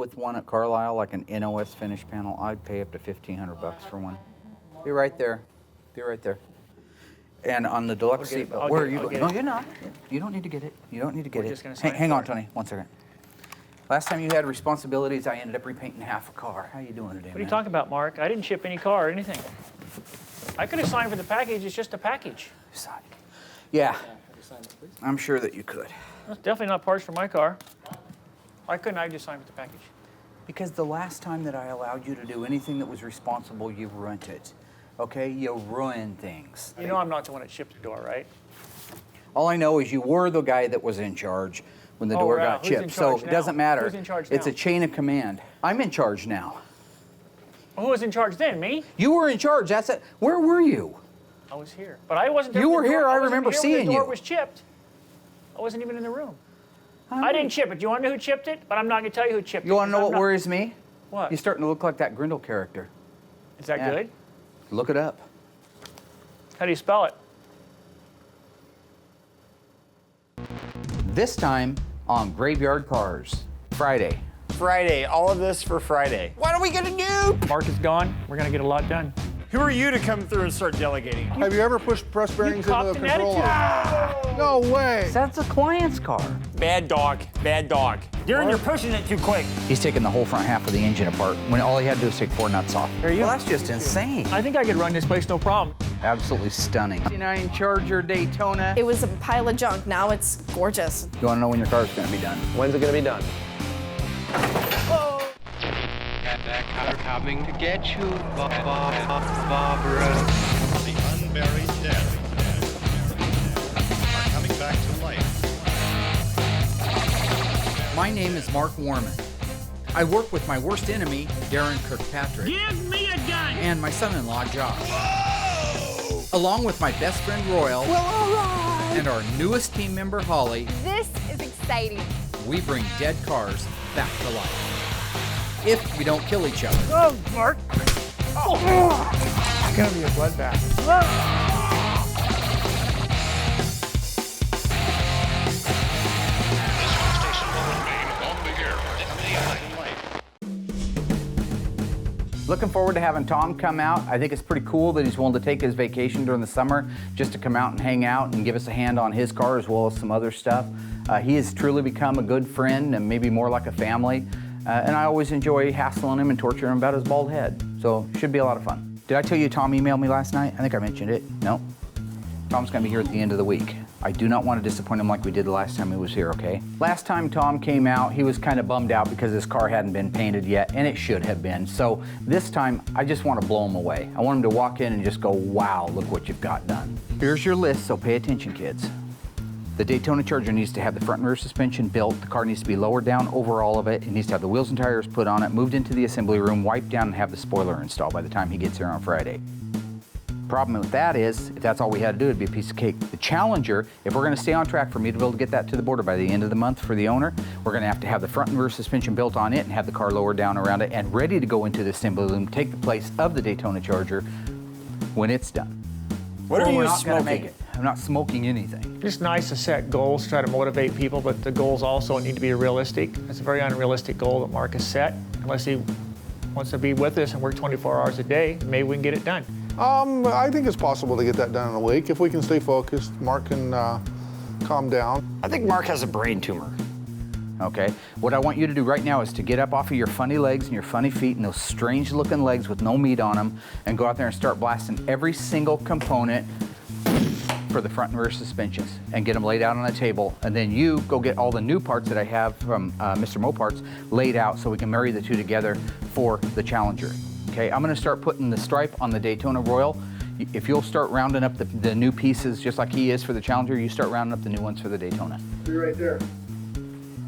with one at Carlisle, like an NOS finish panel, I'd pay up to $1,500 for one. Be right there. Be right there. And on the deluxe seat, where are you going? No, you're not. You don't need to get it. You don't need to get it. Hang on, Tony. 1 second. Last time you had responsibilities, I ended up repainting half a car. How you doing today, What are you talking about, Mark? I didn't ship any car or anything. I could have signed for the package. It's just a package. Yeah. I'm sure that you could. That's definitely not parts for my car. Why couldn't I just sign for the package? Because the last time that I allowed you to do anything that was responsible, you ruined it. Okay? You ruined things. You know I'm not the one that shipped the door, right? All I know is you were the guy that was in charge when the door got chipped. So it doesn't matter. Who's in charge now? It's a chain of command. I'm in charge now. Well, who was in charge then? Me? You were in charge. That's it. Where were you? I was here. But I wasn't there. You were here. I remember seeing you. The door you. was chipped. I wasn't even in the room. I didn't chip it. Do you want to know who chipped it? But I'm not going to tell you who chipped it. You want to know what worries me? What? You're starting to look like that Grindle character. Is that good? Look it up. How do you spell it? This time on Graveyard Cars. Friday. Friday. All of this for Friday. Why don't we get a new? Mark is gone. We're going to get a lot done. Who are you to come through and start delegating? Have you ever pushed press bearings into the control arm? No way. That's a client's car. Bad dog. Bad dog. You're pushing it too quick. He's taking the whole front half of the engine apart when all he had to do was take 4 nuts off. There you go. Well, that's just insane. I think I could run this place no problem. Absolutely stunning. 59 Charger Daytona. It was a pile of junk. Now it's gorgeous. You want to know when your car's going to be done? When's it going to be done? Got that car coming to get you, Barbara. The unburied dead are coming back to life. My name is Mark Warman. I work with my worst enemy, Darren Kirkpatrick. Give me a gun! And my son-in-law, Josh. Whoa! Along with my best friend, Royal. Well, all right. And our newest team member, Holly. This is exciting. We bring dead cars back to life. If we don't kill each other. Oh, Mark. Oh. It's going to be a bloodbath. Looking forward to having Tom come out. I think it's pretty cool that he's willing to take his vacation during the summer just to come out and hang out and give us a hand on his car as well as some other stuff. He has truly become a good friend and maybe more like a family. And I always enjoy hassling him and torturing him about his bald head. So it should be a lot of fun. Did I tell you Tom emailed me last night? I think I mentioned it. No? Tom's gonna be here at the end of the week. I do not want to disappoint him like we did the last time he was here, okay? Last time Tom came out, he was kind of bummed out because his car hadn't been painted yet, and it should have been. So this time, I just want to blow him away. I want him to walk in and just go, wow, look what you've got done. Here's your list, so pay attention, kids. The Daytona Charger needs to have the front and rear suspension built. The car needs to be lowered down over all of it. It needs to have the wheels and tires put on it, moved into the assembly room, wiped down, and have the spoiler installed by the time he gets here on Friday. Problem with that is, if that's all we had to do, it'd be a piece of cake. The Challenger, if we're gonna stay on track for me to be able to get that to the border by the end of the month for the owner, we're gonna have to have the front and rear suspension built on it and have the car lowered down around it and ready to go into the assembly room, take the place of the Daytona Charger when it's done. What are you not gonna make smoking? it. I'm not smoking anything. It's nice to set goals, try to motivate people, but the goals also need to be realistic. It's a very unrealistic goal that Mark has set. Unless he wants to be with us and work 24 hours a day, maybe we can get it done. I think it's possible to get that done in a week. If we can stay focused, Mark can calm down. I think Mark has a brain tumor. Okay, what I want you to do right now is to get up off of your funny legs and your funny feet and those strange looking legs with no meat on them and go out there and start blasting every single component for the front and rear suspensions and get them laid out on a table. And then you go get all the new parts that I have from Mr. Moparts laid out so we can marry the two together for the Challenger. Okay, I'm gonna start putting the stripe on the Daytona Royal. If you'll start rounding up the new pieces just like he is for the Challenger, you start rounding up the new ones for the Daytona. Be right there.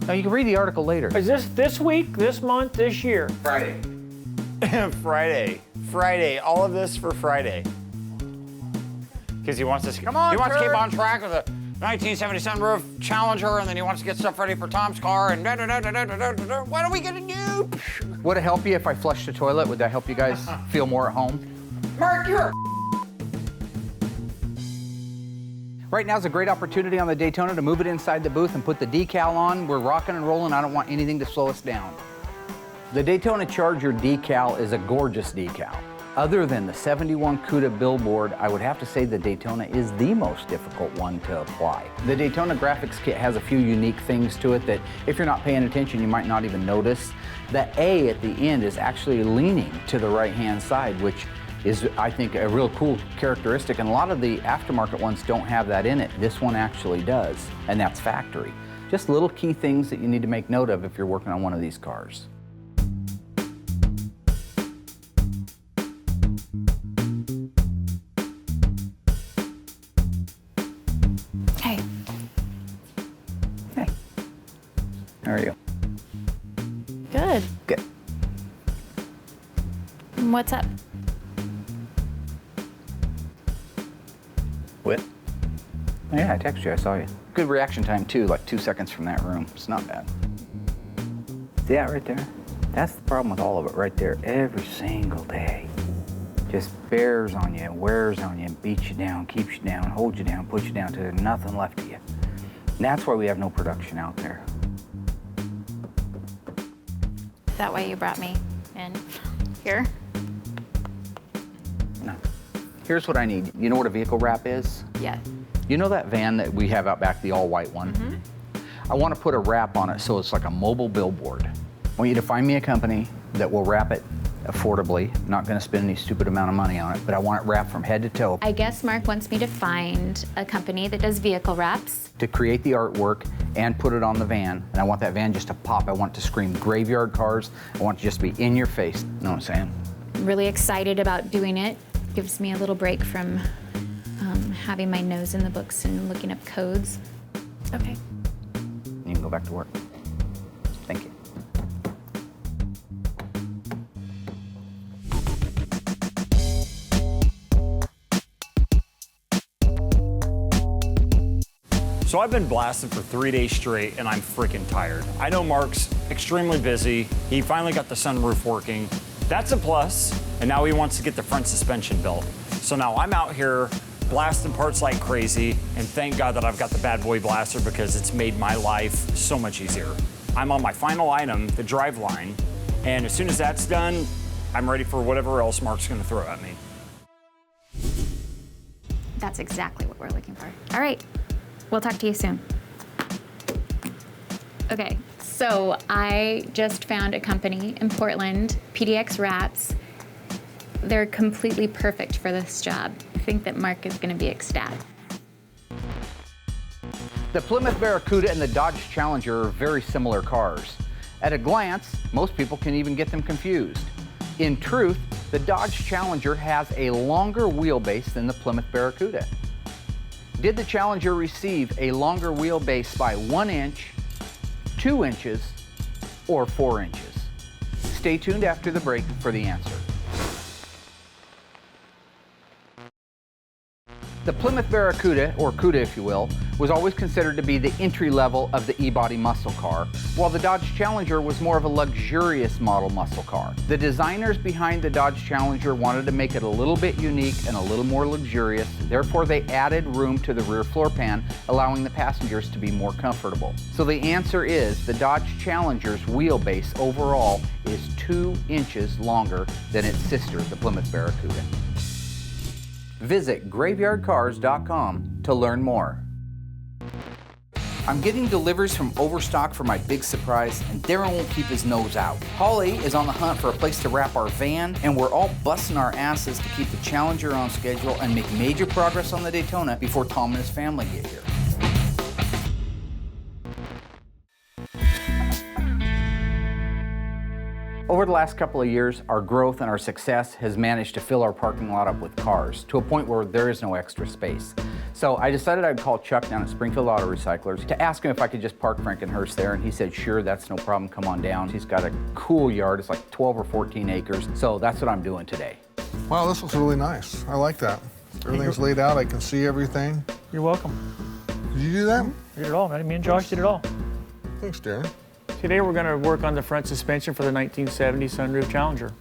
Now you can read the article later. Is this week, this month, this year? Friday. Friday. All of this for Friday. Because he wants to keep on track with the 1977 roof Challenger, and then he wants to get stuff ready for Tom's car, and why don't we get a new? Would it help you if I flushed the toilet? Would that help you guys feel more at home? Mark, you're Right now is a great opportunity on the Daytona to move it inside the booth and put the decal on. We're rocking and rolling. I don't want anything to slow us down. The Daytona Charger decal is a gorgeous decal. Other than the 71 CUDA billboard, I would have to say the Daytona is the most difficult one to apply. The Daytona graphics kit has a few unique things to it that if you're not paying attention, you might not even notice. The A at the end is actually leaning to the right-hand side, which is, I think, a real cool characteristic, and a lot of the aftermarket ones don't have that in it. This one actually does, and that's factory. Just little key things that you need to make note of if you're working on one of these cars. Hey. Hey. How are you? Good. Good. What's up? What? Oh, yeah, I texted you, I saw you. Good reaction time too, like 2 seconds from that room. It's not bad. See that right there? That's the problem with all of it right there, every single day. Just bears on you, wears on you, beats you down, keeps you down, holds you down, puts you down till there's nothing left of you. And that's why we have no production out there. That way you brought me in here. No. Here's what I need. You know what a vehicle wrap is? Yeah. You know that van that we have out back, the all-white one? Mm-hmm. I want to put a wrap on it so it's like a mobile billboard. I want you to find me a company that will wrap it affordably. I'm not going to spend any stupid amount of money on it, but I want it wrapped from head to toe. I guess Mark wants me to find a company that does vehicle wraps. To create the artwork and put it on the van, and I want that van just to pop. I want it to scream graveyard cars. I want it to just be in your face. You know what I'm saying? I'm really excited about doing it. Gives me a little break from having my nose in the books and looking up codes. Okay. You can go back to work. Thank you. So I've been blasting for 3 days straight and I'm freaking tired. I know Mark's extremely busy. He finally got the sunroof working. That's a plus. And now he wants to get the front suspension built. So now I'm out here blasting parts like crazy, and thank God that I've got the bad boy blaster because it's made my life so much easier. I'm on my final item, the driveline, and as soon as that's done, I'm ready for whatever else Mark's gonna throw at me. That's exactly what we're looking for. All right, we'll talk to you soon. Okay, so I just found a company in Portland, PDX Wraps. They're completely perfect for this job. I think that Mark is gonna be ecstatic. The Plymouth Barracuda and the Dodge Challenger are very similar cars. At a glance, most people can even get them confused. In truth, the Dodge Challenger has a longer wheelbase than the Plymouth Barracuda. Did the Challenger receive a longer wheelbase by 1 inch, 2 inches, or 4 inches? Stay tuned after the break for the answer. The Plymouth Barracuda, or Cuda if you will, was always considered to be the entry level of the E-body muscle car, while the Dodge Challenger was more of a luxurious model muscle car. The designers behind the Dodge Challenger wanted to make it a little bit unique and a little more luxurious, therefore they added room to the rear floor pan, allowing the passengers to be more comfortable. So the answer is the Dodge Challenger's wheelbase overall is 2 inches longer than its sister, the Plymouth Barracuda. Visit graveyardcars.com to learn more. I'm getting deliveries from Overstock for my big surprise, and Darren won't keep his nose out. Holly is on the hunt for a place to wrap our van, and we're all busting our asses to keep the Challenger on schedule and make major progress on the Daytona before Tom and his family get here. Over the last couple of years, our growth and our success has managed to fill our parking lot up with cars to a point where there is no extra space. So I decided I'd call Chuck down at Springfield Auto Recyclers to ask him if I could just park Frankenhearse there, and he said, sure, that's no problem, come on down. He's got a cool yard, it's like 12 or 14 acres, so that's what I'm doing today. Wow, this looks really nice. I like that. Everything's laid out, I can see everything. You're welcome. Did you do that? Did it all, man. Me and Josh did it all. Thanks, Darren. Today we're going to work on the front suspension for the 1970 sunroof Challenger.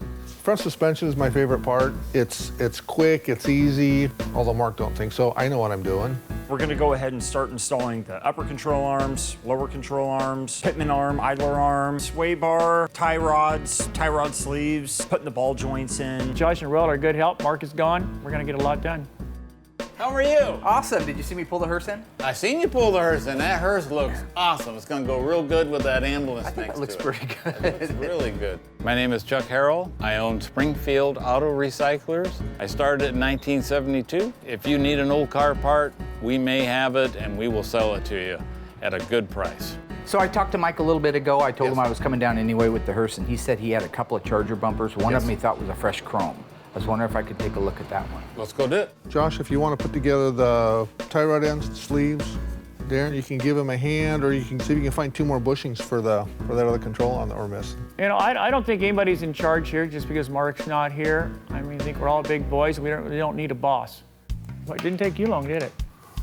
Front suspension is my favorite part. It's quick, it's easy, although Mark don't think so. I know what I'm doing. We're gonna go ahead and start installing the upper control arms, lower control arms, pitman arm, idler arm, sway bar, tie rod sleeves, putting the ball joints in. Josh and Roll are good help. Mark is gone. We're gonna get a lot done. How are you? Awesome. Did you see me pull the hearse in? I seen you pull the hearse, and that hearse looks awesome. It's gonna go real good with that ambulance next to it. That looks pretty good. It looks really good. My name is Chuck Harrell. I own Springfield Auto Recyclers. I started in 1972. If you need an old car part, we may have it, and we will sell it to you at a good price. So I talked to Mike a little bit ago. I told him I was coming down anyway with the hearse, and he said he had a couple of Charger bumpers. One of them he thought was a fresh chrome. I was wondering if I could take a look at that one. Let's go do it. Josh, if you want to put together the tie rod ends, the sleeves, Darren, you can give him a hand, or you can see if you can find 2 more bushings for that other control arm that we're missing. You know, I don't think anybody's in charge here just because Mark's not here. I mean, I think we're all big boys. We don't need a boss. Well, it didn't take you long, did it?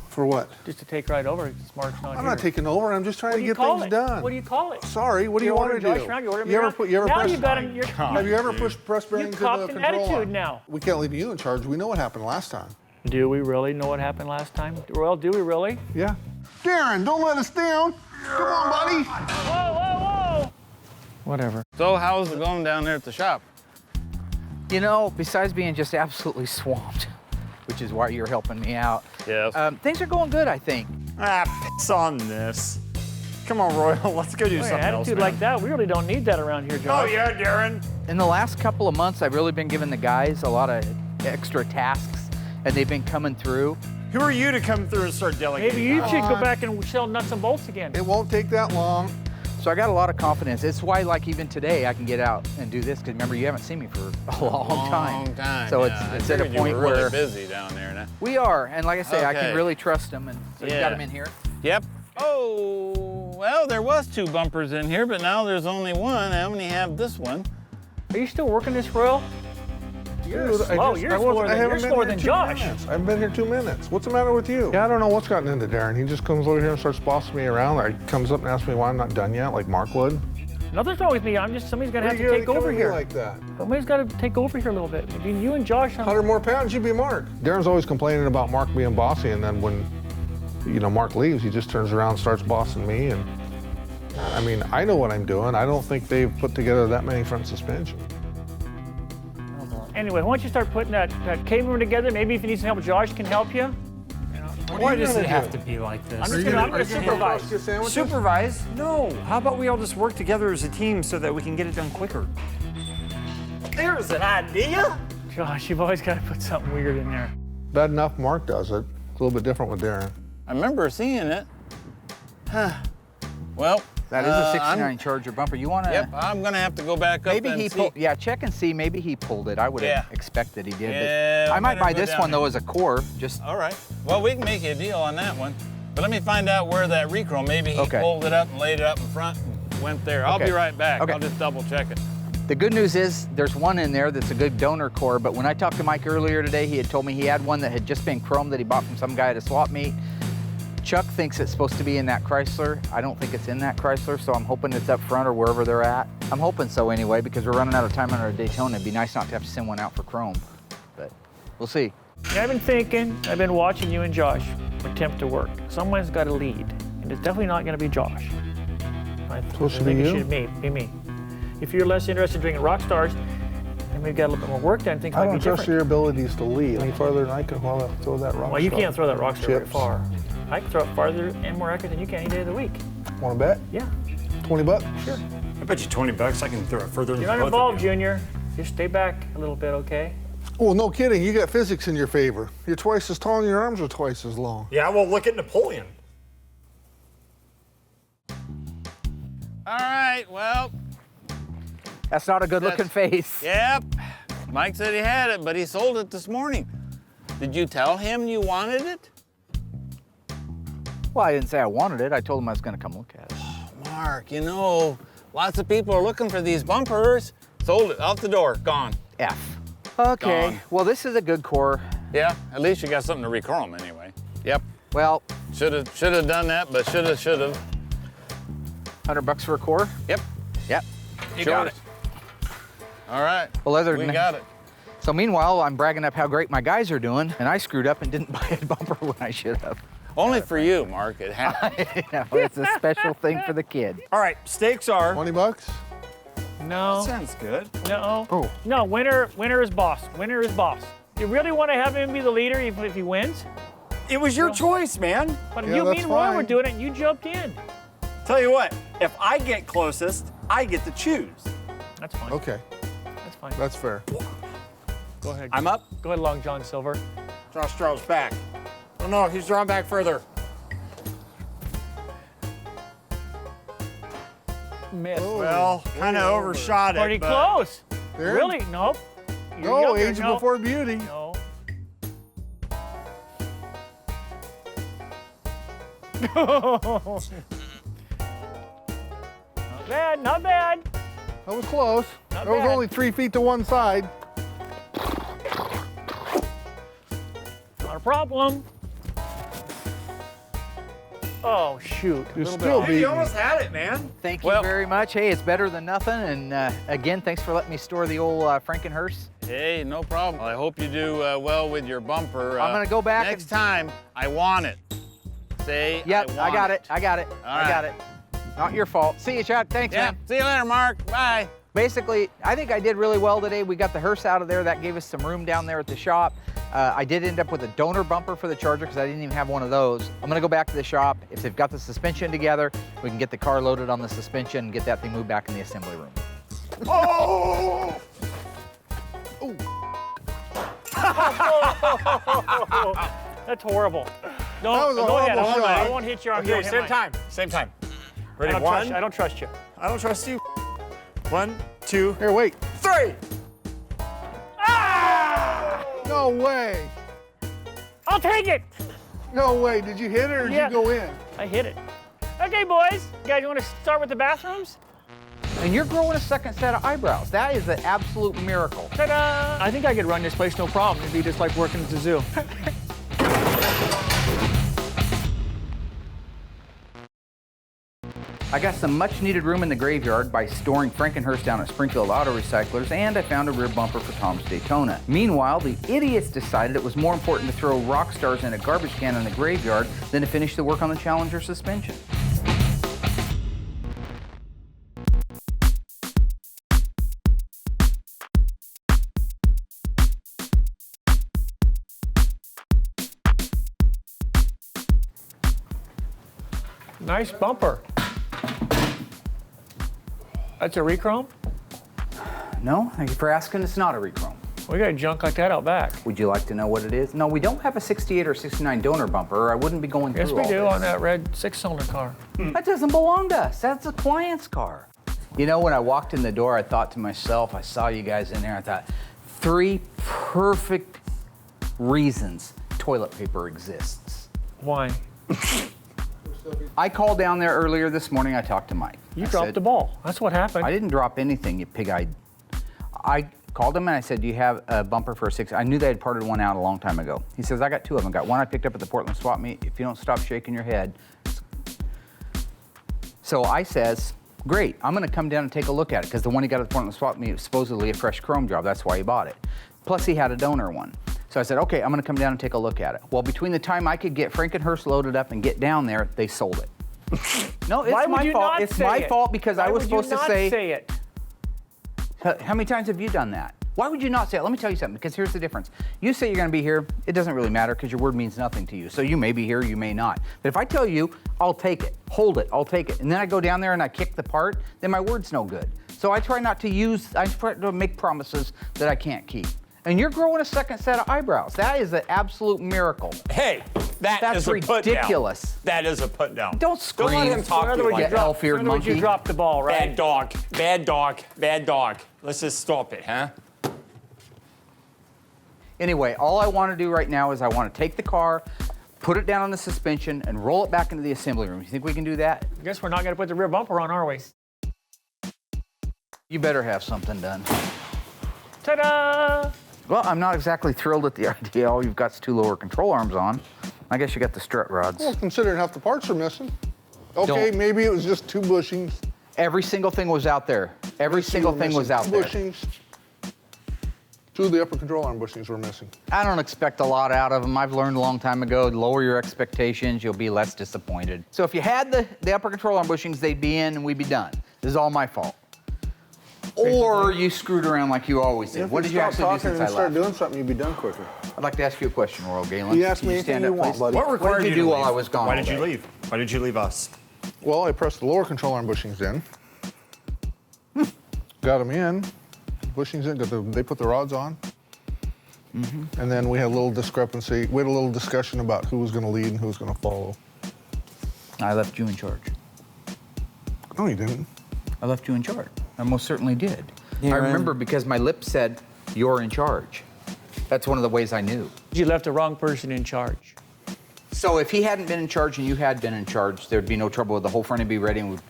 For what? Just to take right over because Mark's not here. I'm not taking over. I'm just trying to get things done. What do you call it? Sorry, what do you want to do? You ever press? Have you ever pushed press bearing you to the copped an control attitude arm? now. We can't leave you in charge. We know what happened last time. Do we really know what happened last time? Well, do we really? Yeah. Darren, don't let us down. Come on, buddy. Whoa, whoa, whoa. Whatever. So how's it going down there at the shop? You know, besides being just absolutely swamped, which is why you're helping me out. Yes. Things are going good, I think. Piss on this. Come on, Royal, let's go do something else, attitude man. like that, we really don't need that around here, Josh. Oh yeah, Darren. In the last couple of months, I've really been giving the guys a lot of extra tasks, and they've been coming through. Who are you to come through and start delegating? Maybe you should go back and sell nuts and bolts again. It won't take that long. So I got a lot of confidence. It's why, like, even today, I can get out and do this, because remember, you haven't seen me for a long time. So yeah. it's at a You point were really where busy down there now. we are, and like I say, I Okay. can really trust them, and so you got them in here. Yep. Oh, well, there was 2 bumpers in here, but now there's only 1. I only have this one. Are you still working this, Royal? You're Dude, slow. You're slower than Josh. I haven't been here 2 minutes. What's the matter with you? Yeah, I don't know what's gotten into Darren. He just comes over here and starts bossing me around. Or he comes up and asks me why I'm not done yet, like Mark would. Nothing's wrong with me. Somebody's gonna have to take over here. Like that. Somebody's got to take over here a little bit. Between you and Josh. 100 more pounds, you'd be Mark. Darren's always complaining about Mark being bossy, and then when, Mark leaves, he just turns around and starts bossing me. And I mean, I know what I'm doing. I don't think they've put together that many front suspensions. Anyway, why don't you start putting that cable room together? Maybe if you need some help, Josh can help you. Why does it have to be like this? I'm gonna supervise. Supervise? No. How about we all just work together as a team so that we can get it done quicker? There's an idea. Josh, you've always got to put something weird in there. Bad enough Mark does it. It's a little bit different with Darren. I remember seeing it. Well, That is a 69 Charger bumper. You want to? Yep, I'm gonna have to go back up Maybe and he see. pulled. Yeah, check and see. Maybe he pulled it. I would have expected he did. Yeah, but I might better buy go this down one there. though as a core. Just. All right. Well, we can make you a deal on that one. But let me find out where that rechrome. Maybe he pulled it up and laid it up in front and went there. I'll be right back. I'll just double check it. The good news is there's one in there that's a good donor core, but when I talked to Mike earlier today, he had told me he had one that had just been chromed that he bought from some guy at a swap meet. Chuck thinks it's supposed to be in that Chrysler. I don't think it's in that Chrysler, so I'm hoping it's up front or wherever they're at. I'm hoping so anyway, because we're running out of time on our Daytona. It'd be nice not to have to send one out for chrome, but we'll see. Yeah, I've been thinking, I've been watching you and Josh attempt to work. Someone's got to lead, and it's definitely not going to be Josh. I Supposed to think be it you? should be me. If you're less interested in drinking rock stars, and we've got a little bit more work done, things I might don't be trust different. your abilities to lead any farther than I can throw that rock Well, you star. can't throw that rock star very Chips. far. I can throw it farther and more accurate than you can any day of the week. Want to bet? Yeah. 20 bucks? Sure. I bet you 20 bucks I can throw it further than You're not both of involved, you. Junior. Just stay back a little bit, okay? Oh, no kidding. You got physics in your favor. You're twice as tall and your arms are twice as long. Yeah, well, look at Napoleon. All right, well. That's not a good looking face. Yep. Mike said he had it, but he sold it this morning. Did you tell him you wanted it? Well, I didn't say I wanted it. I told him I was going to come look at it. Mark, lots of people are looking for these bumpers. Sold it, out the door, gone. F. Okay, Gone. well, this is a good core. Yeah, at least you got something to rechrome anyway. Yep. Well, should have done that, but should have. $100 for a core? Yep. Yep. You got it. All right. Well, other than we got it. So meanwhile, I'm bragging up how great my guys are doing, and I screwed up and didn't buy a bumper when I should have. Only for you, Mark. It happens. No, it's a special thing for the kid. All right, stakes are. 20 bucks? No. Sounds good. No. Oh. No, winner is boss. Winner is boss. You really want to have him be the leader if he wins? It was your choice, man. But Yeah, you, that's me and Roy were fine. doing it, and you jumped in. Tell you what, if I get closest, I get to choose. That's fine. Okay, That's fine. that's fair. Go ahead. I'm up. Go ahead, Long John Silver. Josh Stroh's back. Oh no, he's drawn back further. Miss. Well, kind of overshot it. Pretty but- close. There? Really? Nope. You're No, younger. age No. before beauty. No. Not bad, not bad. That was close. Not That was bad. only 3 feet to one side. Not a problem. Oh, shoot. You Little still bit beat me. had it, man. Thank you very much. Hey, it's better than nothing. And again, thanks for letting me store the old Frankenhearse. Hey, no problem. I hope you do well with your bumper. I'm gonna go back next and- time. I want it. Say Yep, I I got it. I got it. All I got right. it. Not your fault. See you, Chuck. Thanks, Yeah. man. See you later, Mark. Bye. Basically, I think I did really well today. We got the hearse out of there. That gave us some room down there at the shop. I did end up with a donor bumper for the Charger because I didn't even have one of those. I'm gonna go back to the shop. If they've got the suspension together, we can get the car loaded on the suspension and get that thing moved back in the assembly room. Oh! That's horrible. No, That was a go ahead. horrible shot. I won't hit you. Okay, same time. Same time. Ready? I don't trust you. I don't trust you. 1, 2, Here, wait. 3. No way. I'll take it. No way. Did you hit it or did Yeah. you go in? I hit it. Okay, boys. You guys want to start with the bathrooms? And you're growing a second set of eyebrows. That is an absolute miracle. Ta-da! I think I could run this place no problem. It'd be just like working at the zoo. I got some much needed room in the graveyard by storing Frankenhearse down at Springfield Auto Recyclers, and I found a rear bumper for Tom's Daytona. Meanwhile, the idiots decided it was more important to throw rock stars in a garbage can in the graveyard than to finish the work on the Challenger suspension. Nice bumper. That's a rechrome? No, thank you for asking. It's not a rechrome. We got junk like that out back. Would you like to know what it is? No, we don't have a 68 or 69 donor bumper, or I wouldn't be going Yes, through we all do this. on that red 6-cylinder car. That doesn't belong to us. That's a client's car. You know, when I walked in the door, I thought to myself, I saw you guys in there, I thought, 3 perfect reasons toilet paper exists. Why? I called down there earlier this morning, I talked to Mike. You I dropped said, the ball. That's what happened. I didn't drop anything, you pig-eyed. I called him and I said, do you have a bumper for a 6? I knew they had parted one out a long time ago. He says, I got 2 of them. Got one I picked up at the Portland swap meet. If you don't stop shaking your head. So I says, great, I'm gonna come down and take a look at it because the one he got at the Portland swap meet was supposedly a fresh chrome job. That's why he bought it. Plus he had a donor one. So I said, okay, I'm gonna come down and take a look at it. Well, between the time I could get Frankenhearse loaded up and get down there, they sold it. No, it's Why would my you fault. not It's say my it? fault because Why I was would you supposed to not say it. How many times have you done that? Why would you not say it? Let me tell you something, because here's the difference. You say you're gonna be here, it doesn't really matter because your word means nothing to you. So you may be here, you may not. But if I tell you, I'll take it, hold it, I'll take it, and then I go down there and I kick the part, then my word's no good. So I try not to I try to make promises that I can't keep. And you're growing a second set of eyebrows. That is an absolute miracle. Hey, That's is a ridiculous. put down. That is a put down. Don't scream. Don't let him talk to you like that. elf-eared In other words, you monkey. dropped the ball, right? Bad dog, bad dog, bad dog. Let's just stop it, huh? Anyway, all I want to do right now is I want to take the car, put it down on the suspension, and roll it back into the assembly room. You think we can do that? I guess we're not gonna put the rear bumper on, are we? You better have something done. Ta-da! Well, I'm not exactly thrilled at the idea. All you've got is 2 lower control arms on. I guess you got the strut rods. Well, considering half the parts are missing. Okay, Don't- maybe it was just 2 bushings. Every single thing was out there. Every single thing was out there. Bushings. 2 of the upper control arm bushings were missing. I don't expect a lot out of them. I've learned a long time ago, lower your expectations, you'll be less disappointed. So if you had the upper control arm bushings, they'd be in and we'd be done. This is all my fault. Or you screwed around like you always did. What did you actually do since I left? Start doing something, you'd be done quicker. I'd like to ask you a question, Royal Galen. You ask Can me anything stand you up, want, please? buddy. What required did you you do to while leave? I was gone Why all did you day? leave? Why did you leave us? Well, I pressed the lower control arm bushings in. Got them in, bushings in, they put the rods on. And then we had a little discrepancy. We had a little discussion about who was going to lead and who was going to follow. I left you in charge. No, you didn't. I left you in charge. I most certainly did. I remember because my lips said, you're in charge. That's one of the ways I knew. You left the wrong person in charge. So if he hadn't been in charge and you had been in charge, there'd be no trouble with the whole front would be ready. And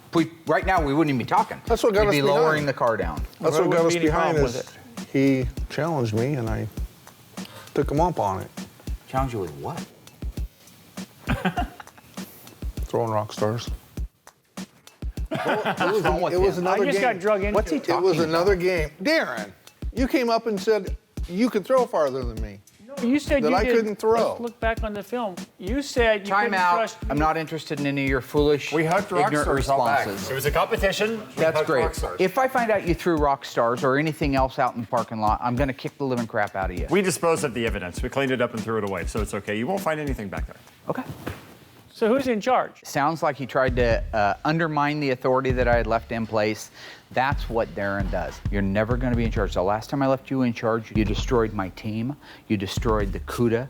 right now, we wouldn't even be talking. That's what got us We'd be behind. lowering the car down. That's There what got wouldn't us be any behind problem is with he challenged me and I took him up on it. Challenge you with what? Throwing rock stars. What's wrong with It was him? another I just game. got drug into What's he it. talking It was about? another game. Darren, you came up and said you could throw farther than me. You said that you I did- couldn't throw. Let's look back on the film. You said you Time couldn't out. trust I'm not interested in any of your foolish, We hugged rock ignorant stars out back. responses. It was a competition. We That's hugged great. rock stars. If I find out you threw rock stars or anything else out in the parking lot, I'm going to kick the living crap out of you. We disposed of the evidence. We cleaned it up and threw it away, so it's okay. You won't find anything back there. Okay. So who's in charge? Sounds like he tried to undermine the authority that I had left in place. That's what Darren does. You're never going to be in charge. The last time I left you in charge, you destroyed my team. You destroyed the CUDA.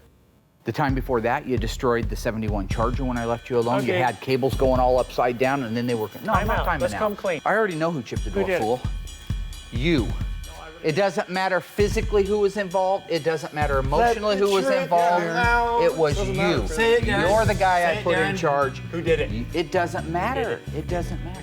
The time before that, you destroyed the 71 Charger when I left you alone. You Okay. had cables going all upside down, and then they were... No, I'm Time not out. timing Let's out. come clean. I already know who chipped the Who door, did it? fool. You. It doesn't matter physically who was involved. It doesn't matter emotionally who was involved. It was you. Say it, Darren. You're the guy Say I it, put in Darren. charge. Who did it? It doesn't matter. It doesn't matter.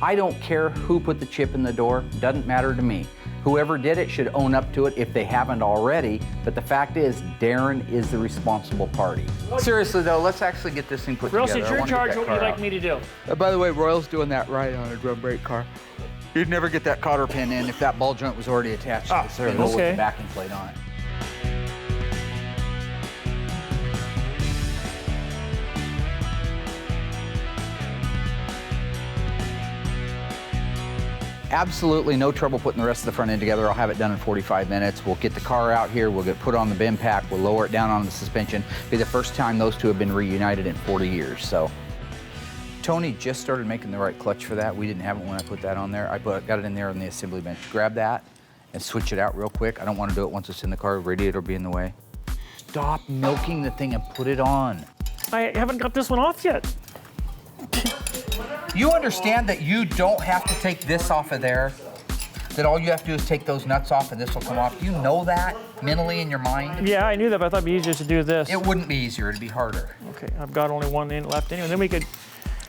I don't care who put the chip in the door. Doesn't matter to me. Whoever did it should own up to it if they haven't already. But the fact is, Darren is the responsible party. Seriously though, let's actually get this thing put Royal, together. since I you're in wanna get charge, that what would you car like out. me to do? By the way, Royal's doing that right on a drum brake car. You'd never get that cotter pin in if that ball joint was already attached to the steering wheel with okay. the backing plate on it. Absolutely no trouble putting the rest of the front end together. I'll have it done in 45 minutes. We'll get the car out here. We'll get put on the bin pack. We'll lower it down on the suspension. Be the first time those two have been reunited in 40 years. So Tony just started making the right clutch for that. We didn't have it when I put that on there. Got it in there on the assembly bench. Grab that and switch it out real quick. I don't want to do it once it's in the car. Radiator will be in the way. Stop milking the thing and put it on. I haven't got this one off yet. You understand that you don't have to take this off of there? That all you have to do is take those nuts off and this will come off? Do you know that mentally in your mind? Yeah, I knew that, but I thought it'd be easier to do this. It wouldn't be easier, it'd be harder. Okay, I've got only one in left anyway. Then we could.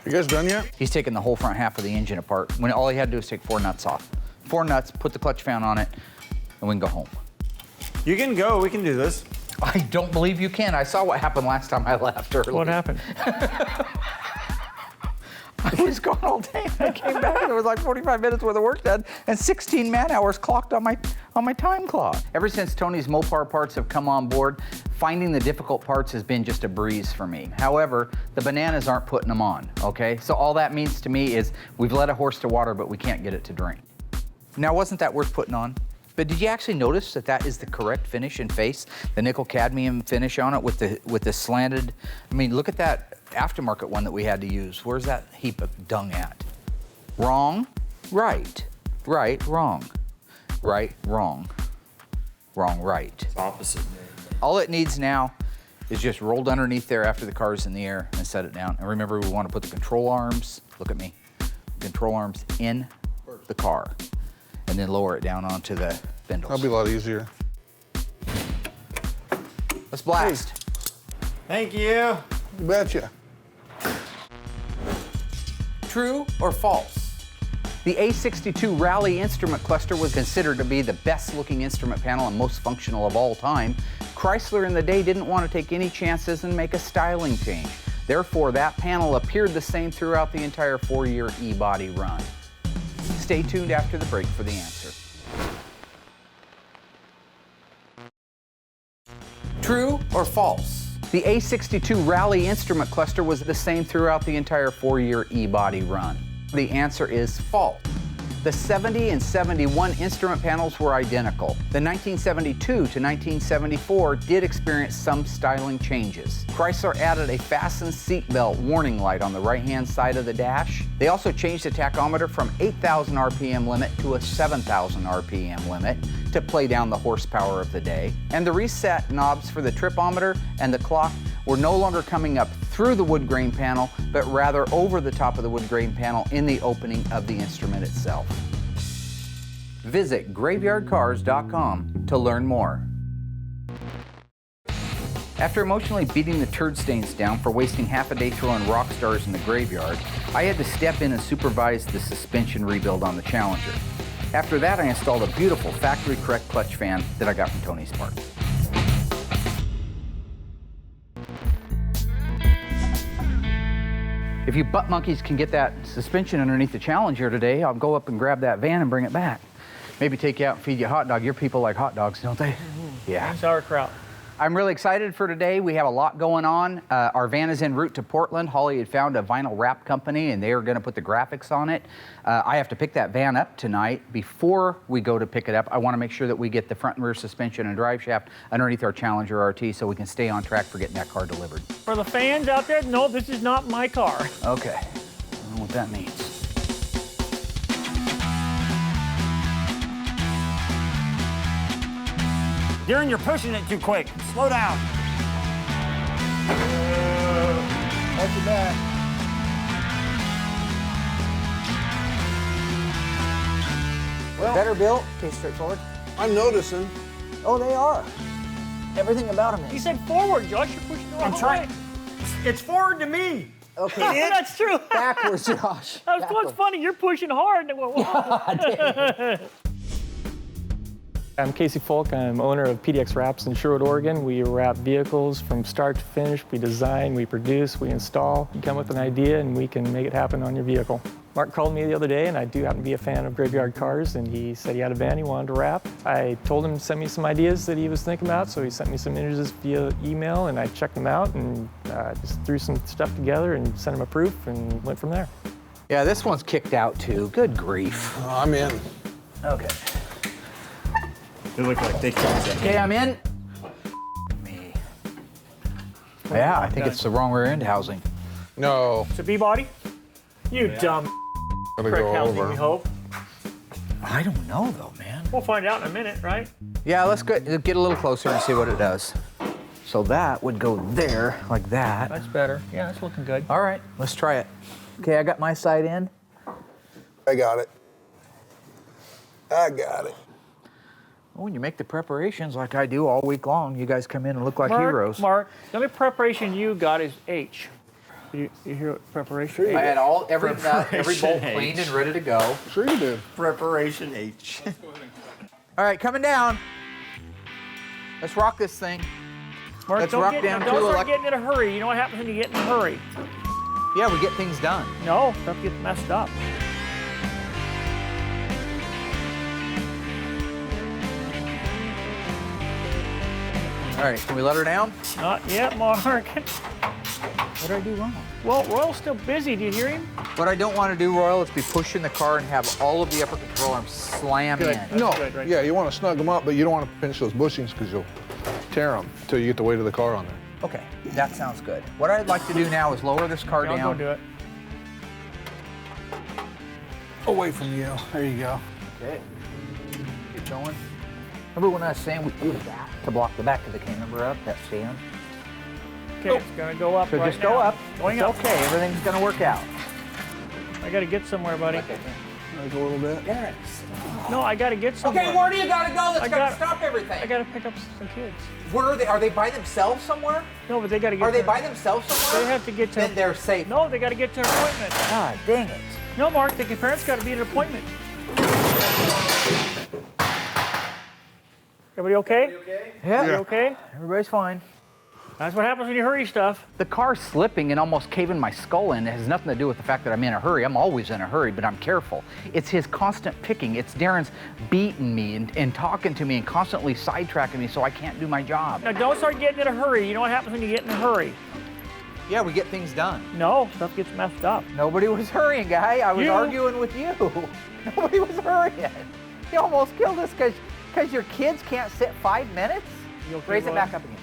You guys done yet? He's taking the whole front half of the engine apart when all he had to do was take 4 nuts off. 4 nuts, put the clutch fan on it, and we can go home. You can go. We can do this. I don't believe you can. I saw what happened last time I left early. What happened? I was gone all day. I came back and it was like 45 minutes worth of work done and 16 man hours clocked on my time clock. Ever since Tony's Mopar parts have come on board, finding the difficult parts has been just a breeze for me. However, the bananas aren't putting them on, okay? So all that means to me is we've led a horse to water, but we can't get it to drink. Now, wasn't that worth putting on? But did you actually notice that that is the correct finish and face? The nickel cadmium finish on it with the slanted, I mean, look at that aftermarket one that we had to use. Where's that heap of dung at? Wrong, right, right, wrong, right, wrong, wrong, right. It's opposite. All it needs now is just rolled underneath there after the car's in the air and set it down. And remember, we want to put the control arms, look at me, control arms in the car and then lower it down onto the spindles. That'll be a lot easier. Let's blast. Thank you. You betcha. True or false? The A62 Rally instrument cluster was considered to be the best looking instrument panel and most functional of all time. Chrysler in the day didn't want to take any chances and make a styling change. Therefore, that panel appeared the same throughout the entire 4-year E-body run. Stay tuned after the break for the answer. True or false? The A62 Rally instrument cluster was the same throughout the entire 4-year E-body run. The answer is false. The 70 and 71 instrument panels were identical. The 1972 to 1974 did experience some styling changes. Chrysler added a fasten seatbelt warning light on the right-hand side of the dash. They also changed the tachometer from 8,000 RPM limit to a 7,000 RPM limit to play down the horsepower of the day. And the reset knobs for the tripometer and the clock were no longer coming up through the wood grain panel, but rather over the top of the wood grain panel in the opening of the instrument itself. Visit graveyardcars.com to learn more. After emotionally beating the turd stains down for wasting half a day throwing rock stars in the graveyard, I had to step in and supervise the suspension rebuild on the Challenger. After that, I installed a beautiful factory-correct clutch fan that I got from Tony's Parts. If you butt monkeys can get that suspension underneath the Challenger today, I'll go up and grab that van and bring it back. Maybe take you out and feed you a hot dog. Your people like hot dogs, don't they? Yeah. And sauerkraut. I'm really excited for today. We have a lot going on. Our van is en route to Portland. Holly had found a vinyl wrap company, and they are going to put the graphics on it. I have to pick that van up tonight. Before we go to pick it up, I want to make sure that we get the front and rear suspension and drive shaft underneath our Challenger RT so we can stay on track for getting that car delivered. For the fans out there, no, this is not my car. Okay, I don't know what that means. Darren, you're pushing it too quick. Slow down. Watch your back. Well, better built, okay, straightforward. I'm noticing. Oh, they are. Everything about them is. He said forward, Josh. You're pushing the wrong way. It's forward to me. Okay. Yeah, that's true. Backwards, Josh. That's what's funny. You're pushing hard. And whoa. I'm Casey Folk. I'm owner of PDX Wraps in Sherwood, Oregon. We wrap vehicles from start to finish. We design, we produce, we install. You come with an idea and we can make it happen on your vehicle. Mark called me the other day, and I do happen to be a fan of Graveyard Cars, and he said he had a van he wanted to wrap. I told him to send me some ideas that he was thinking about, so he sent me some images via email, and I checked them out and just threw some stuff together and sent him a proof and went from there. Yeah, this one's kicked out too. Good grief. Oh, I'm in. Okay. They look like they can't. Okay, I'm in. Me. Yeah, I think it's the wrong rear end housing. No. It's a B-body? You dumb Gotta prick go housing, over. we hope. I don't know though, man. We'll find out in a minute, right? Yeah, let's get a little closer and see what it does. So that would go there, like that. That's better. Yeah, that's looking good. All right, let's try it. Okay, I got my side in. I got it. I got it. Well, when you make the preparations like I do all week long, you guys come in and look like heroes. Mark, the only preparation you got is H. You hear what preparation? I had every nut, every bolt Preparation cleaned H. and ready to go. Sure you did. Preparation H. All right, coming down. Let's rock this thing. Mark, Let's don't rock get, down don't to start getting in a hurry. You know what happens when you get in a hurry? Yeah, we get things done. No, stuff gets messed up. All right, can we let her down? Not yet, Mark. What did I do wrong? Well, Royal's still busy. Do you hear him? What I don't want to do, Royal, is be pushing the car and have all of the upper control arms slam Good. in. That's No. good, right? Yeah, you want to snug them up, but you don't want to pinch those bushings because you'll tear them until you get the weight of the car on there. Okay, that sounds good. What I'd like to do now is lower this car I'll down. go do it. Away from you. There you go. Okay. Keep going. Remember when I was saying we do that to block the back of the camber up, that stand? Okay, it's gonna go up So right just go now. up. Going It's up. okay, everything's gonna work out. I gotta get somewhere, buddy. Like a little bit. Yes. No, I gotta get somewhere. Okay, where do you gotta go? That's I gotta got- stop everything. I gotta pick up some kids. Where are they? Are they by themselves somewhere? No, but they gotta get. Are they to- by themselves somewhere? They have to get to. Then they're safe. No, they gotta get to an appointment. God dang it. No, Mark, the parents gotta be at an appointment. Everybody okay? Yeah. You okay? Everybody's fine. That's what happens when you hurry stuff. The car's slipping and almost caving my skull in. It has nothing to do with the fact that I'm in a hurry. I'm always in a hurry, but I'm careful. It's his constant picking. It's Darren's beating me and talking to me and constantly sidetracking me so I can't do my job. Now don't start getting in a hurry. You know what happens when you get in a hurry? Yeah, we get things done. No, stuff gets messed up. Nobody was hurrying, guy. I was arguing with you. Nobody was hurrying. You almost killed us because your kids can't sit 5 minutes? Raise it back up again.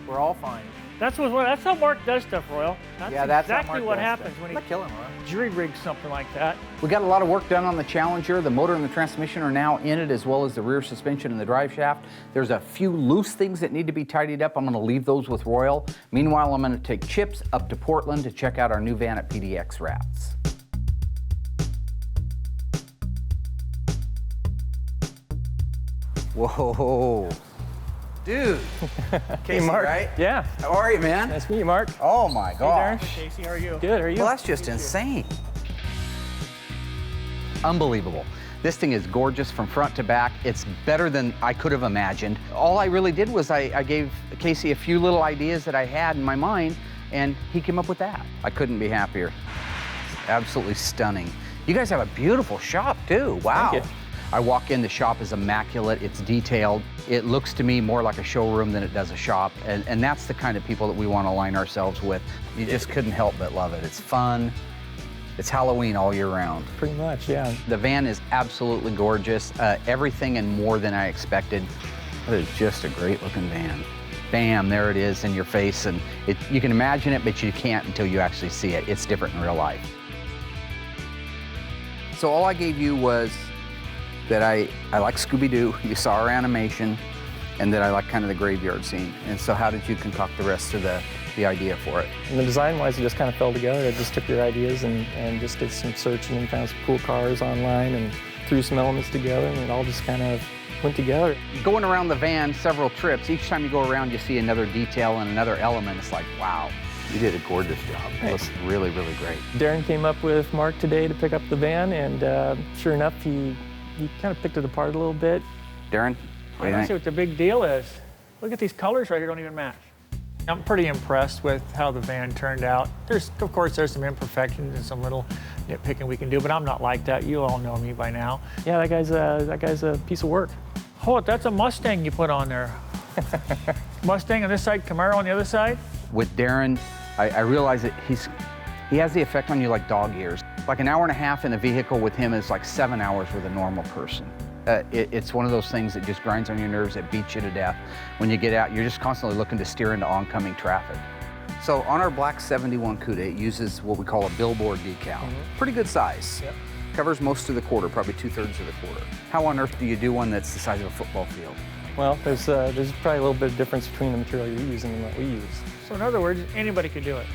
We're all fine. That's how Mark does stuff, Royal. That's exactly what happens when he jury rigs something like that. We got a lot of work done on the Challenger. The motor and the transmission are now in it, as well as the rear suspension and the drive shaft. There's a few loose things that need to be tidied up. I'm going to leave those with Royal. Meanwhile, I'm going to take Chips up to Portland to check out our new van at PDX Wraps. Whoa. Dude. Casey, Mark. right? Yeah. How are you, man? Nice to meet you, Mark. Oh my gosh. Hey, Casey, how are you? Good, how are you? Well, that's just insane. Unbelievable. This thing is gorgeous from front to back. It's better than I could have imagined. All I really did was I gave Casey a few little ideas that I had in my mind, and he came up with that. I couldn't be happier. Absolutely stunning. You guys have a beautiful shop, too. Wow. Thank you. I walk in, the shop is immaculate, it's detailed. It looks to me more like a showroom than it does a shop, and that's the kind of people that we want to align ourselves with. You just couldn't help but love it. It's fun. It's Halloween all year round. Pretty much, yeah. The van is absolutely gorgeous. Everything and more than I expected. It is just a great looking van. Bam, there it is in your face, and you can imagine it, but you can't until you actually see it. It's different in real life. So all I gave you was that I like Scooby-Doo, you saw our animation, and that I like kind of the graveyard scene. And so how did you concoct the rest of the idea for it? And the design-wise, it just kind of fell together. I just took your ideas and just did some searching and found some cool cars online and threw some elements together, and it all just kind of went together. Going around the van several trips, each time you go around, you see another detail and another element. It's like, wow, you did a gorgeous job. It looks really, really great. Darren came up with Mark today to pick up the van, and sure enough, he kind of picked it apart a little bit. Darren, what do you I think? see what the big deal is. Look at these colors right here, don't even match. I'm pretty impressed with how the van turned out. Of course, there's some imperfections and some little nitpicking we can do, but I'm not like that. You all know me by now. Yeah, that guy's a piece of work. Oh, that's a Mustang you put on there. Mustang on this side, Camaro on the other side. With Darren, I realize that he has the effect on you like dog ears. Like an hour and a half in a vehicle with him is like 7 hours with a normal person. It's one of those things that just grinds on your nerves, it beats you to death. When you get out, you're just constantly looking to steer into oncoming traffic. So on our black 71 Cuda, it uses what we call a billboard decal. Pretty good size. Yep. Covers most of the quarter, probably 2/3 of the quarter. How on earth do you do one that's the size of a football field? Well, there's probably a little bit of difference between the material you're using and what we use. So in other words, anybody could do it.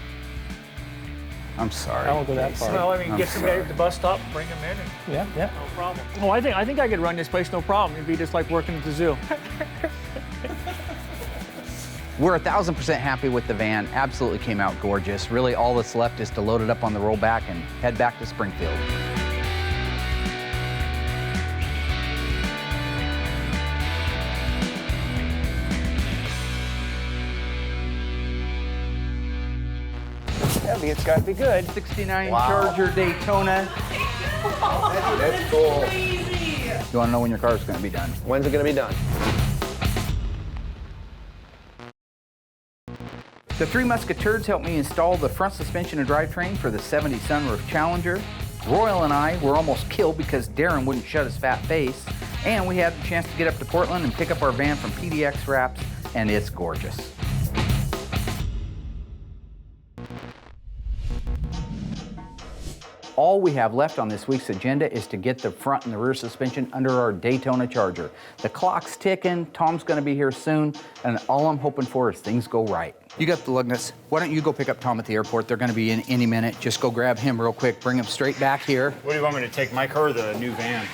I'm sorry. I won't go that far. Well, I mean, I'm get somebody sorry. at the bus stop, bring them in, and Yeah. no problem. Oh, I think I could run this place no problem. It'd be just like working at the zoo. We're 1,000% happy with the van. Absolutely came out gorgeous. Really, all that's left is to load it up on the rollback and head back to Springfield. It's got to be good. 69 Charger Daytona. That's cool. You want to know when your car is going to be done? When's it going to be done? The Three Musketeers helped me install the front suspension and drivetrain for the 70 sunroof Challenger. Royal and I were almost killed because Darren wouldn't shut his fat face. And we had the chance to get up to Portland and pick up our van from PDX Wraps, and it's gorgeous. All we have left on this week's agenda is to get the front and the rear suspension under our Daytona Charger. The clock's ticking, Tom's gonna be here soon, and all I'm hoping for is things go right. You got the lug nuts. Why don't you go pick up Tom at the airport? They're gonna be in any minute. Just go grab him real quick, bring him straight back here. What do you want me to take, my car or the new van?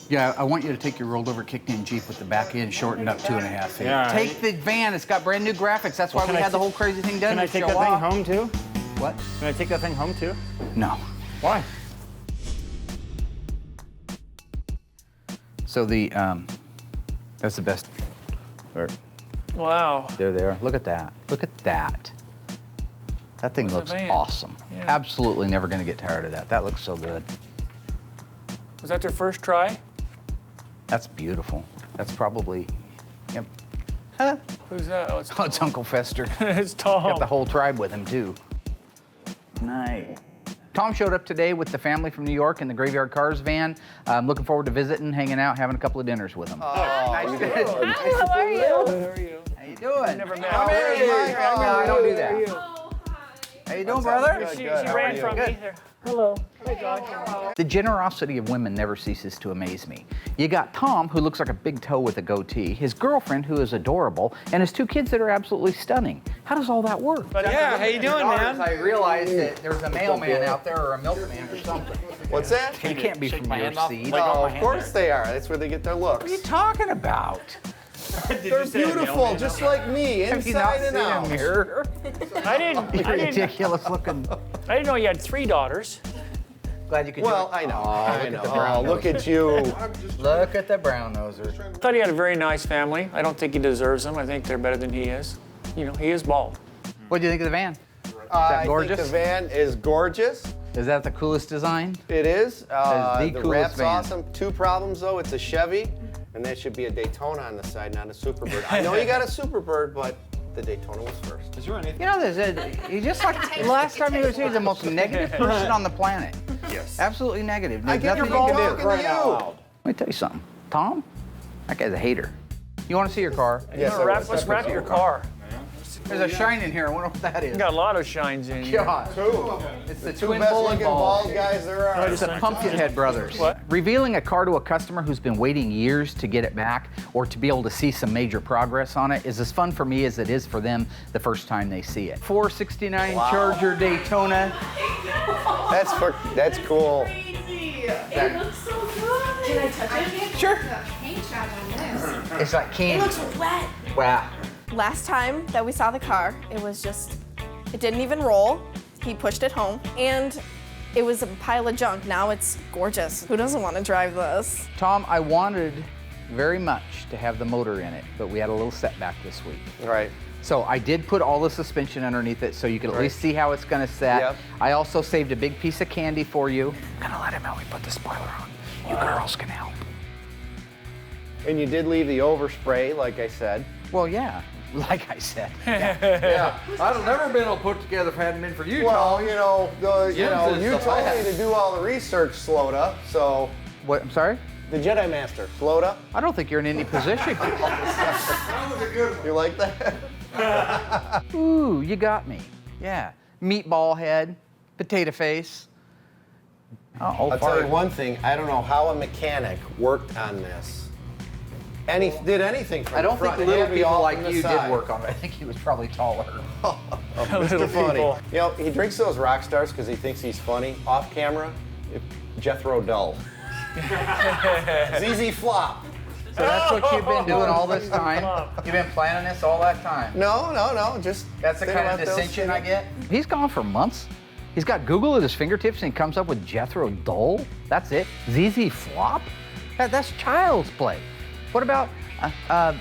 Yeah, I want you to take your rolled over kicked in Jeep with the back end shortened up 2.5 feet. Yeah. Take the van, it's got brand new graphics. That's why we had the whole crazy thing done Can I to take show that thing off. home too? What? Can I take that thing home too? No. Why? So that's the best, or Wow. They're there. Look at that. Look at that. That thing looks awesome. Yeah. Absolutely never going to get tired of that. That looks so good. Was that their first try? That's beautiful. That's probably, yep. Who's that? Oh, it's Oh, it's Uncle Fester. It's Tom. Got the whole tribe with him, too. Nice. Tom showed up today with the family from New York in the Graveyard Cars van. I'm looking forward to visiting, hanging out, having a couple of dinners with them. Hi, how are you? How are you? How you doing? Never met. Come here, Mike. I don't do that. How you doing, brother? She ran from me. There. Hello. Hey, John. The generosity of women never ceases to amaze me. You got Tom, who looks like a big toe with a goatee, his girlfriend, who is adorable, and his two kids that are absolutely stunning. How does all that work? Yeah, how you doing, man? I realized that there's a mailman out there or a milkman or something. What's that? He can't be from your seed. No, of course they are. That's where they get their looks. What are you talking about? They're beautiful, just like me, Have you not inside and seen out. him here? I didn't. Ridiculous looking. I didn't know you had 3 daughters. Glad you could Well, do it. I know. Oh, I look know. at the brown Oh, look nose. at you. Look at the brown noser. I thought he had a very nice family. I don't think he deserves them. I think they're better than he is. You know, he is bald. What do you think of the van? I gorgeous? think the van is gorgeous. Is that the coolest design? It is. That is the The coolest wrap's van. awesome. 2 problems though. It's a Chevy, and that should be a Daytona on the side, not a Superbird. I know you got a Superbird, but the Daytona was first. Is there anything? You know, he just like last time he was here, he's the most negative person on the planet. Yes. Absolutely negative. I There's get your nothing you ball can talking do. to you. Let me tell you something. Tom, that guy's a hater. You want to see your car? Yes, I Wrap, would. let's wrap your car. There's a shine in here. I wonder what that is. You got a lot of shines in here. God. It's the Two twin best bowling looking balls. bald guys there are. It's the Pumpkinhead brothers. What? Revealing a car to a customer who's been waiting years to get it back or to be able to see some major progress on it is as fun for me as it is for them the first time they see it. 469 Charger Daytona. That's cool. It looks so good. Can I touch it? Sure. Paint job on this. It's like candy. It looks wet. Wow. Last time that we saw the car, it didn't even roll. He pushed it home, and it was a pile of junk. Now it's gorgeous. Who doesn't want to drive this? Tom, I wanted very much to have the motor in it, but we had a little setback this week. Right. So I did put all the suspension underneath it so you could at least see how it's gonna set. Yep. I also saved a big piece of candy for you. I'm gonna let him help me put the spoiler on. You girls can help. And you did leave the overspray, like I said. Well, yeah, like I said. Yeah, I'd have never been able to put together if it hadn't been for you, Well, Tom. you Jim's is told the me to do all the research, Sloda. So What, I'm sorry? the Jedi Master, Sloda. I don't think you're in any position. You like that? Ooh, you got me. Yeah. Meatball head, potato face. Oh, I'll tell you one thing. I don't know how a mechanic worked on this. Did anything from I don't the front. think It little had to be people all like from the you side. did work on it. I think he was probably taller. Mr. Funny. You know, he drinks those rock stars because he thinks he's funny. Off camera, Jethro Dull. ZZ Flop. So that's what you've been doing all this time? You've been planning this all that time? No. Just That's the thinking kind of about those dissension things. I get? He's gone for months. He's got Google at his fingertips and he comes up with Jethro Dull. That's it. ZZ Flop? That's child's play. What about, how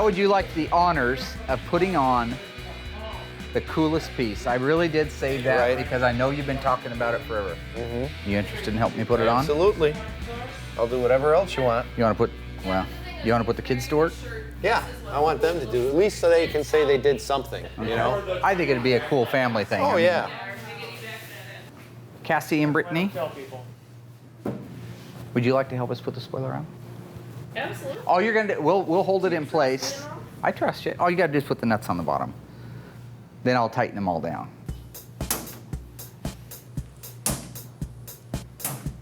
would you like the honors of putting on the coolest piece? I really did save that Right. because I know you've been talking about it forever. You interested in helping me put it on? Absolutely. I'll do whatever else you want. You want to put the kids to work? Yeah, I want them to do, at least so they can say they did something, you know? I think it'd be a cool family thing. Oh, yeah. Cassie and Brittany, Tell people. would you like to help us put the spoiler on? Absolutely. All you're gonna do, we'll hold it in place. I trust you. All you gotta do is put the nuts on the bottom. Then I'll tighten them all down.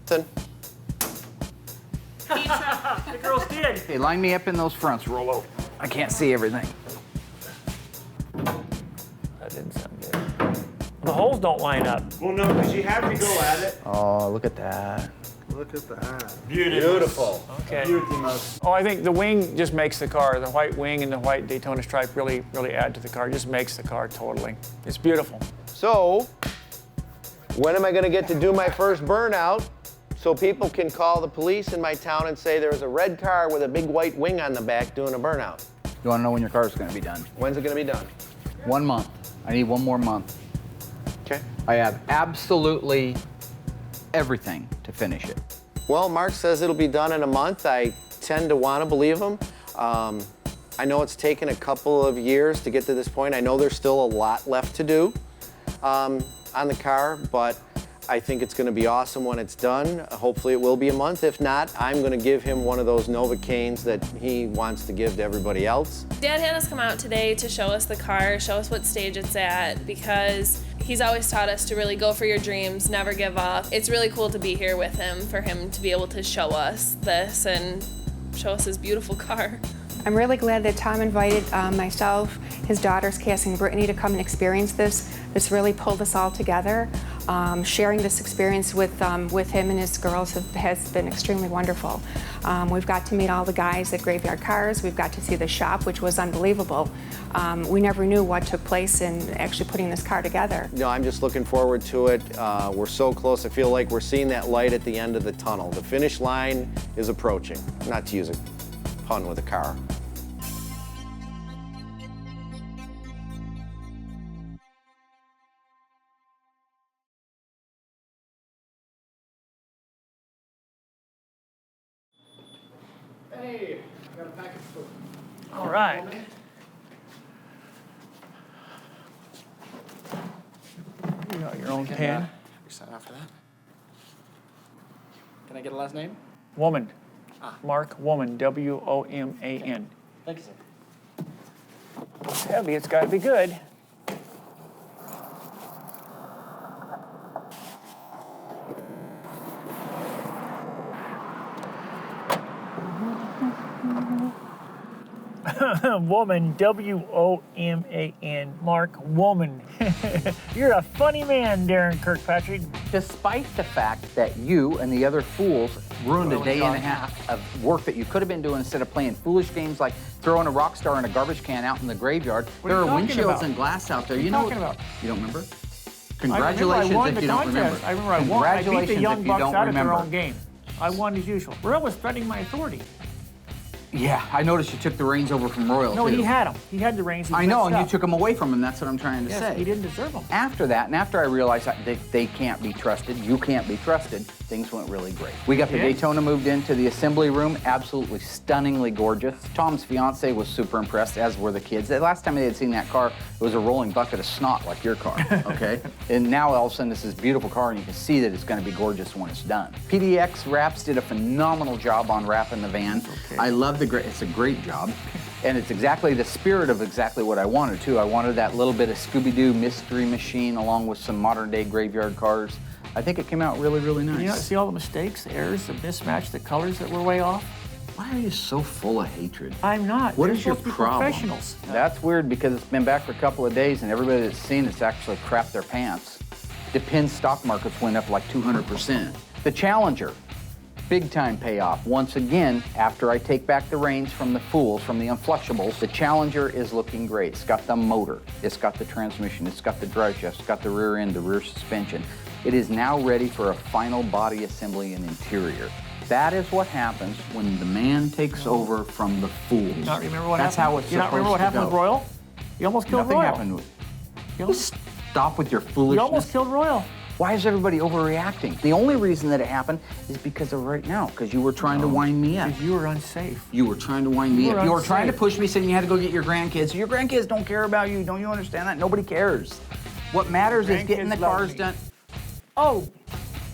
The girls did. Okay, line me up in those fronts. Roll over. I can't see everything. That didn't sound good. The holes don't line up. Well, no, because you have to go at it. Oh, look at that. Look at that. Beautiful. Okay. Oh, I think the wing just makes the car. The white wing and the white Daytona stripe really add to the car. It just makes the car totally. It's beautiful. So, when am I going to get to do my first burnout? So people can call the police in my town and say there was a red car with a big white wing on the back doing a burnout. You want to know when your car is going to be done? When's it going to be done? 1 month. I need 1 more month. Okay. I have absolutely everything to finish it. Well, Mark says it'll be done in a month. I tend to want to believe him. I know it's taken a couple of years to get to this point. I know there's still a lot left to do on the car, but I think it's going to be awesome when it's done. Hopefully it will be a month. If not, I'm going to give him one of those Novocaines that he wants to give to everybody else. Dad had us come out today to show us the car, show us what stage it's at, because he's always taught us to really go for your dreams, never give up. It's really cool to be here with him, for him to be able to show us this and show us his beautiful car. I'm really glad that Tom invited myself, his daughters, Cassie and Brittany, to come and experience this. This really pulled us all together. Sharing this experience with him and his girls has been extremely wonderful. We've got to meet all the guys at Graveyard Cars. We've got to see the shop, which was unbelievable. We never knew what took place in actually putting this car together. No, I'm just looking forward to it. We're so close. I feel like we're seeing that light at the end of the tunnel. The finish line is approaching, not to use a pun with a car. Hey, I got a package for you. All right. You got your own pen. You sign off for that. Can I get a last name? Woman. Mark Woman, W-O-M-A-N. Thank you, sir. It's heavy, it's got to be good. Woman, W-O-M-A-N, Mark Woman. You're a funny man, Darren Kirkpatrick. Despite the fact that you and the other fools ruined a day and a half of work that you could have been doing instead of playing foolish games like throwing a rock star in a garbage can out in the graveyard. What There are you are talking windshields about? and glass out there. What are You you know talking about? You don't remember? I Congratulations won if the you don't contest. remember. I remember I won. I beat the Congratulations Young if you Bucks don't out of their remember. own game. I won as usual. Royal was threatening my authority. Yeah, I noticed you took the reins over from Royal, No, too. he had them. He had the reins. He I know, messed and you up. took them away from him. That's what I'm trying to Yes, say. he didn't deserve them. After that, and after I realized that they can't be trusted, you can't be trusted, things went really great. We got the Yeah. Daytona moved into the assembly room, absolutely stunningly gorgeous. Tom's fiance was super impressed, as were the kids. The last time they had seen that car, it was a rolling bucket of snot like your car, okay? And now all of a sudden it's this beautiful car, and you can see that it's gonna be gorgeous when it's done. PDX Wraps did a phenomenal job on wrapping the van. I love it's a great job. And it's exactly the spirit of exactly what I wanted, too. I wanted that little bit of Scooby-Doo mystery machine along with some modern-day graveyard cars. I think it came out really, really nice. You not see all the mistakes, the errors, the mismatch, the colors that were way off? Why are you so full of hatred? I'm not. What They're is your supposed to be problem? Professionals. That's weird because it's been back for a couple of days and everybody that's seen it's actually crapped their pants. The pin stock markets went up like 200%. The Challenger. Big time payoff. Once again, after I take back the reins from the fools, from the Unflushables, the Challenger is looking great. It's got the motor, it's got the transmission, it's got the drive shaft, it's got the rear end, the rear suspension. It is now ready for a final body assembly and interior. That is what happens when the man takes over from the fools. You not remember what That's happened? how it's You not remember what supposed to happened with go. Royal? You almost killed Nothing Royal. happened with Stop with your foolishness. You almost killed Royal. Why is everybody overreacting? The only reason that it happened is because of right now, because you were trying to wind me up. Because you were unsafe. You were trying to wind me You up. were You were trying to unsafe. push me, saying you had to go get your grandkids. Your grandkids don't care about you. Don't you understand that? Nobody cares. What matters is getting the Grandkids love cars me. done. Oh,